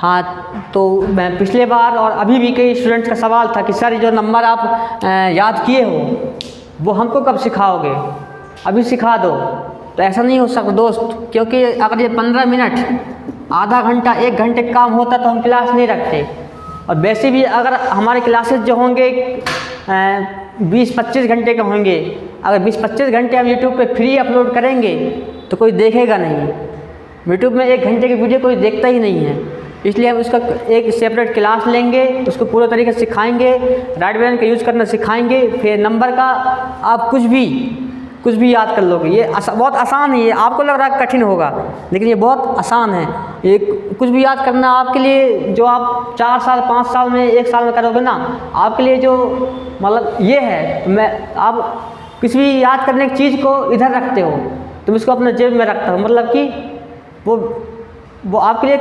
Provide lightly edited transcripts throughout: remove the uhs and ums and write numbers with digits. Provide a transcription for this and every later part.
हाँ, तो मैं पिछले बार और अभी भी कई स्टूडेंट्स का सवाल था कि सर ये जो नंबर आप याद किए हो वो हमको कब सिखाओगे, अभी सिखा दो। तो ऐसा नहीं हो सकता दोस्त, क्योंकि अगर ये 15 मिनट, आधा घंटा, 1 घंटे का काम होता तो हम क्लास नहीं रखते। और वैसे भी अगर हमारे क्लासेस जो होंगे 20-25 घंटे के होंगे, अगर 20-25 घंटे हम यूट्यूब पे फ्री अपलोड करेंगे तो कोई देखेगा नहीं। यूट्यूब में 1 घंटे की वीडियो कोई देखता ही नहीं है, इसलिए हम उसका एक सेपरेट क्लास लेंगे, उसको पूरे तरीके से सिखाएंगे, राइट ब्रेन का यूज़ करना सिखाएंगे। फिर नंबर का आप कुछ भी याद कर लोगे। ये बहुत आसान है, ये आपको लग रहा है कठिन होगा, लेकिन ये बहुत आसान है। ये कुछ भी याद करना आपके लिए, जो आप 4 साल 5 साल में 1 साल में करोगे ना, आपके लिए जो मतलब ये है, आप किसी भी याद करने की चीज़ को इधर रखते हो, तुम इसको अपने जेब में रखते हो, मतलब कि वो आपके लिए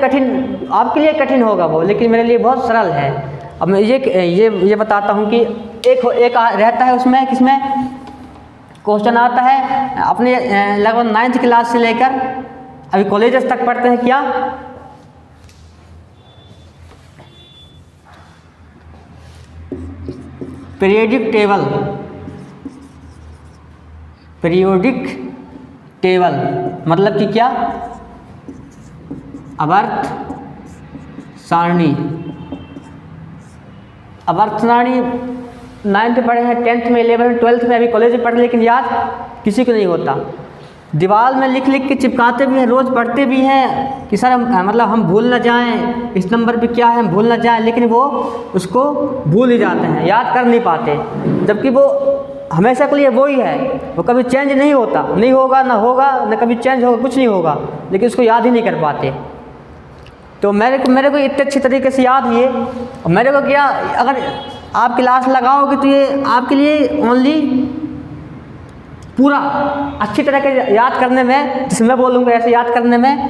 कठिन होगा वो, लेकिन मेरे लिए बहुत सरल है। अब मैं ये बताता हूँ कि एक रहता है उसमें, किसमें क्वेश्चन आता है अपने लगभग 9th क्लास से लेकर अभी कॉलेजेस तक पढ़ते हैं क्या, पीरियोडिक टेबल मतलब कि क्या, आवर्त सारणी। 9th में पढ़े हैं, 10th में, 11th में, 12th में, अभी कॉलेज में पढ़े, लेकिन याद किसी को नहीं होता। दीवार में लिख के चिपकाते भी हैं, रोज़ पढ़ते भी हैं कि सर मतलब हम भूल ना जाएं, इस नंबर पे क्या है हम भूल ना जाएं, लेकिन वो उसको भूल ही जाते हैं, याद कर नहीं पाते। जबकि वो हमेशा के लिए वो ही है, वो कभी चेंज नहीं होता, नहीं होगा, ना होगा, ना कभी चेंज होगा, कुछ नहीं होगा, लेकिन उसको याद ही नहीं कर पाते। तो मेरे को इतने अच्छी तरीके से याद है। और मेरे को क्या, अगर आप क्लास लगाओगे तो ये आपके लिए ओनली पूरा अच्छी तरह के याद करने में, जिसे मैं बोलूँगा ऐसे याद करने में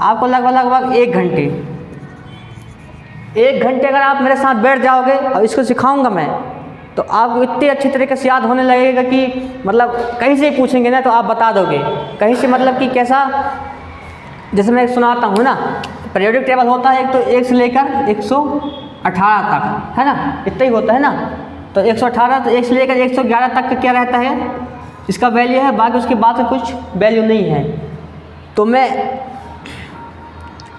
आपको लगभग 1 घंटे अगर आप मेरे साथ बैठ जाओगे और इसको सिखाऊंगा मैं, तो आपको इतनी अच्छी तरीके से याद होने लगेगा कि मतलब कहीं से पूछेंगे ना तो आप बता दोगे कहीं से, मतलब कि कैसा, जैसे मैं सुनाता हूँ ना, पीरियोडिक टेबल होता है एक तो 1 से लेकर 118 तक, है ना, इतना ही होता है ना। तो 118, तो 1 से लेकर 111 तक का क्या रहता है, इसका वैल्यू है, बाकी उसके बाद का कुछ वैल्यू नहीं है। तो मैं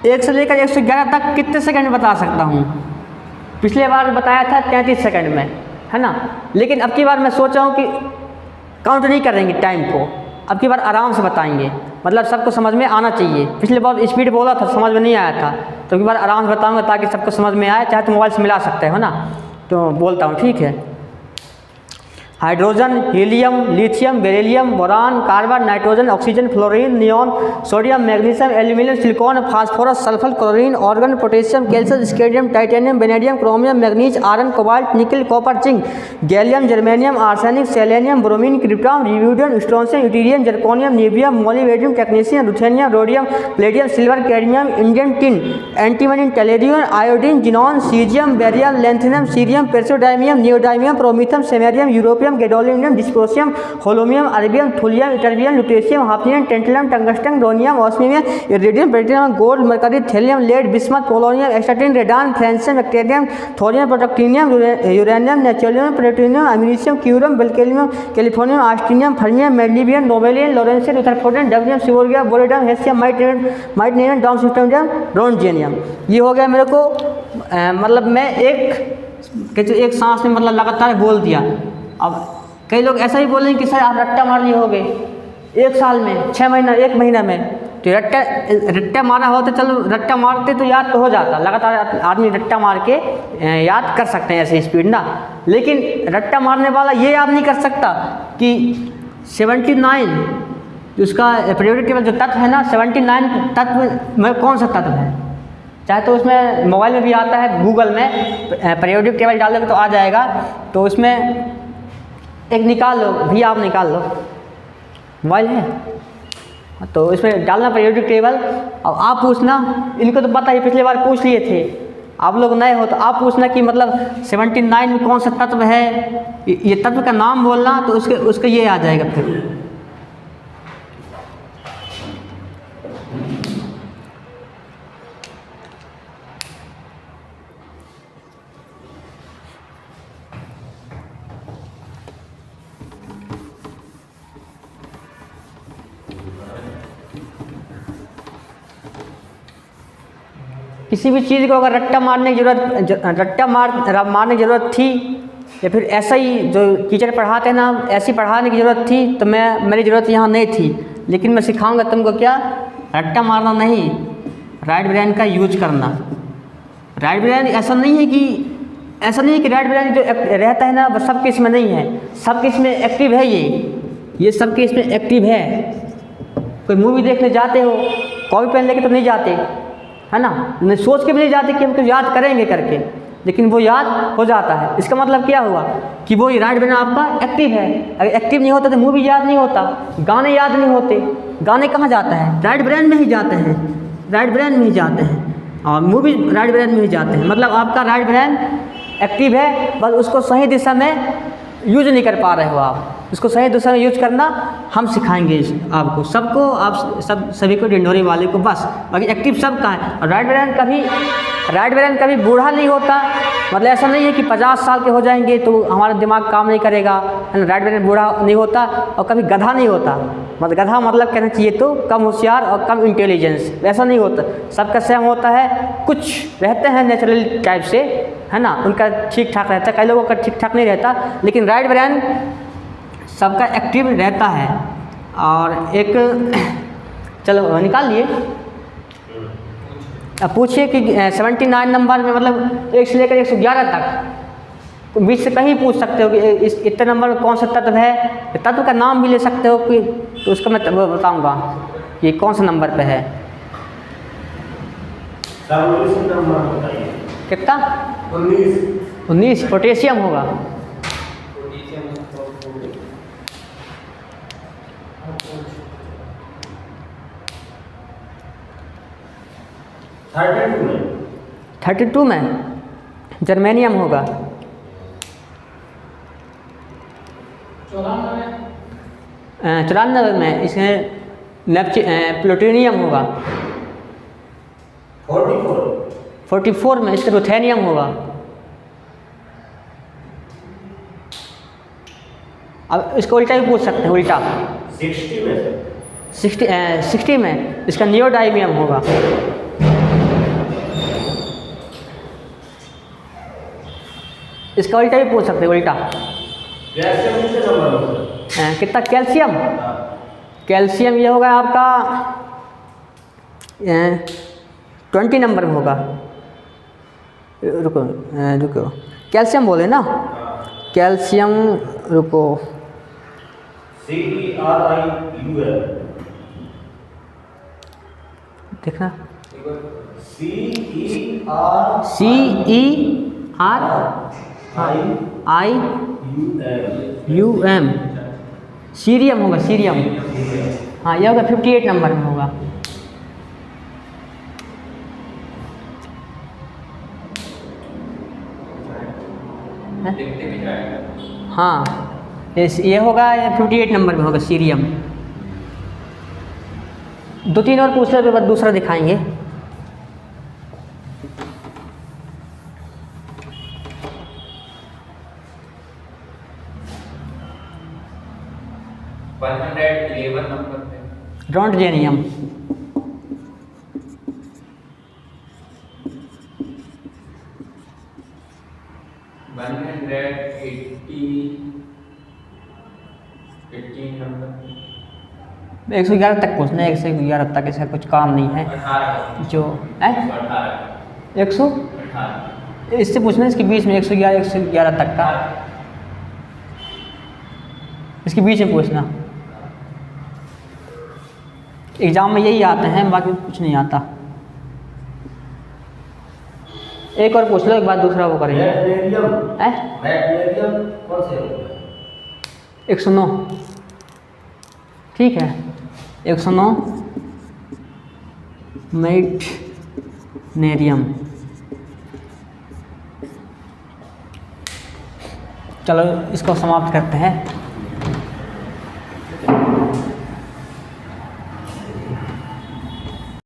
1 से लेकर 111 तक कितने सेकंड में बता सकता हूँ, पिछले बार बताया था 33 सेकंड में, है ना। लेकिन अब की बार मैं सोचा हूँ कि काउंट नहीं करेंगे टाइम को, अब की बार आराम से बताएंगे, मतलब सबको समझ में आना चाहिए। पिछले बार स्पीड बोला था, समझ में नहीं आया था, तो अगली बार आराम से बताऊंगा ताकि सबको समझ में आए। चाहे तो मोबाइल से मिला सकते हो ना, तो बोलता हूँ, ठीक है। Hydrogen, helium, lithium, beryllium, boron, carbon, nitrogen, oxygen, fluorine, neon, sodium, magnesium, aluminium, silicon, phosphorus, sulphur, chlorine, argon, potassium, calcium, scandium, titanium, vanadium, chromium, manganese, iron, cobalt, nickel, copper, zinc, gallium, germanium, arsenic, selenium, bromine, krypton, rubidium, strontium, yttrium, zirconium, niobium, molybdenum, technetium, ruthenium, rhodium, palladium, silver, cadmium, indium tin, antimony, tellurium, iodine, xenon, caesium, barium, lanthanum, cerium, praseodymium, neodymium, promethium, samarium, europium, gadolinium, dysprosium, होलोमियम, अरबियम, thulium, ytterbium, lutetium, hafnium, tantalum, tungsten, rhenium, osmium, iridium, platinum, gold, mercury, thallium, lead, bismuth, polonium, astatine, radon, francium, actinium, thorium, protactinium, uranium, neptunium, plutonium, americium, curium, berkelium, californium, einsteinium, fermium, mendelevium, nobelium, lawrencium, rutherfordium, dubnium, सिवोर्गिया, bohrium, hassium, meitnerium, darmstadtium, roentgenium. ये हो गया मेरे को, मतलब मैं एक सांस में मतलब लगातार बोल दिया। अब कई लोग ऐसा ही बोलेंगे कि सर आप रट्टा मार लिए होगे 1 साल में, 6 महीना, 1 महीना में। तो रट्टा मारा हो तो चलो, रट्टा मारते तो याद तो हो जाता, लगातार आदमी रट्टा मार के याद कर सकते हैं ऐसे स्पीड ना। लेकिन रट्टा मारने वाला ये याद नहीं कर सकता कि 79 उसका पीरियोडिक टेबल जो तत्व है ना, 79 तत्व में कौन सा तत्व है। चाहे तो उसमें मोबाइल में भी आता है, गूगल में पीरियोडिक टेबल डालोगे तो आ जाएगा। तो उसमें एक निकाल लो भैया, आप निकाल लो, मोबाइल है तो इसमें डालना पीरियोडिक टेबल। अब आप पूछना, इनको तो पता ही, पिछले बार पूछ लिए थे, आप लोग नए हो तो आप पूछना कि मतलब 79 में कौन सा तत्व है, ये तत्व का नाम बोलना, तो उसके ये आ जाएगा। फिर किसी भी चीज़ को अगर रट्टा मारने की मारने की ज़रूरत थी, या फिर ऐसा ही जो टीचर पढ़ाते हैं ना, ऐसी पढ़ाने की ज़रूरत थी, तो मेरी ज़रूरत यहाँ नहीं थी। लेकिन मैं सिखाऊंगा तुमको क्या, रट्टा मारना नहीं, राइट ब्रेन का यूज करना। राइट ब्रेन ऐसा नहीं है कि राइट ब्रेन जो रहता है ना वो सबके इसमें नहीं है, सबके इसमें एक्टिव है। ये सबके इसमें एक्टिव है। कोई मूवी देखने जाते हो, कॉपी पेन लेके तो नहीं जाते, है ना, नहीं सोच के भी नहीं जाते कि हम कुछ याद करेंगे करके, लेकिन वो याद हो जाता है। इसका मतलब क्या हुआ कि वो राइट ब्रेन आपका एक्टिव है। अगर एक्टिव नहीं होता तो मूवी याद नहीं होता, गाने याद नहीं होते। गाने कहाँ जाता है, राइट ब्रेन में ही जाते हैं, राइट ब्रेन में ही जाते हैं, और मूवी राइट ब्रेन में ही जाते हैं। मतलब आपका राइट ब्रेन एक्टिव है, बस उसको सही दिशा में यूज नहीं कर पा रहे हो आप। इसको सही दिशा में यूज करना हम सिखाएंगे आपको, सबको, आप सभी को, डिंडोरी वाले को, बस। बाकी एक्टिव सबका है। और राइट ब्रेन कभी बूढ़ा नहीं होता। मतलब ऐसा नहीं है कि 50 साल के हो जाएंगे तो हमारा दिमाग काम नहीं करेगा, राइट ब्रेन बूढ़ा नहीं होता। और कभी गधा नहीं होता। मतलब गधा मतलब कहना चाहिए तो कम होशियार और कम इंटेलिजेंस, ऐसा नहीं होता। सबका सेम होता है। कुछ रहते हैं नेचुरल टाइप से, है ना, उनका ठीक ठाक रहता है, कई लोगों का ठीक ठाक नहीं रहता, लेकिन राइट ब्रेन सबका एक्टिव रहता है। और एक चलो निकाल लिए। अब पूछिए कि 79 नंबर में, मतलब 1 से लेकर 111 तक, बीच से कहीं पूछ सकते हो कि इस इतने नंबर में कौन सा तत्व है। तत्व का नाम भी ले सकते हो कि, तो उसका मैं बताऊंगा कि कौन सा नंबर पे है। कितना? 19 पोटेशियम होगा। में 32 में जर्मेनियम होगा। 94 में इसमें प्लूटोनियम होगा। 44 में इसका रुथेनियम होगा। अब इसको उल्टा भी पूछ सकते हैं, उल्टा 60 में इसका नियोडाइमियम होगा। इसका उल्टा भी पूछ सकते हैं, उल्टा। कितना कैल्शियम? कैल्शियम ये होगा आपका 20 नंबर में होगा। रुको कैल्शियम बोले ना, कैल्शियम, रुको, देखना, CERIUM, सीरियम होगा, सीरियम। हाँ, ये होगा 58 नंबर में होगा। हाँ, ये होगा 58 नंबर में होगा सीरियम। 2-3 और पूछने के बाद दूसरा दिखाएंगे। रोंटजेनियम, नंबर 111 तक पूछना है, 111 तक, इसका कुछ काम नहीं है। जो है 100, इससे पूछना है, इसके बीच में 111 तक का, इसके बीच में पूछना। एग्जाम में यही आते हैं, बाकी कुछ नहीं आता। एक और पूछ लो, एक बार दूसरा वो करेंगे। 109, ठीक है, 109 मैग्नीशियम। चलो इसको समाप्त करते हैं।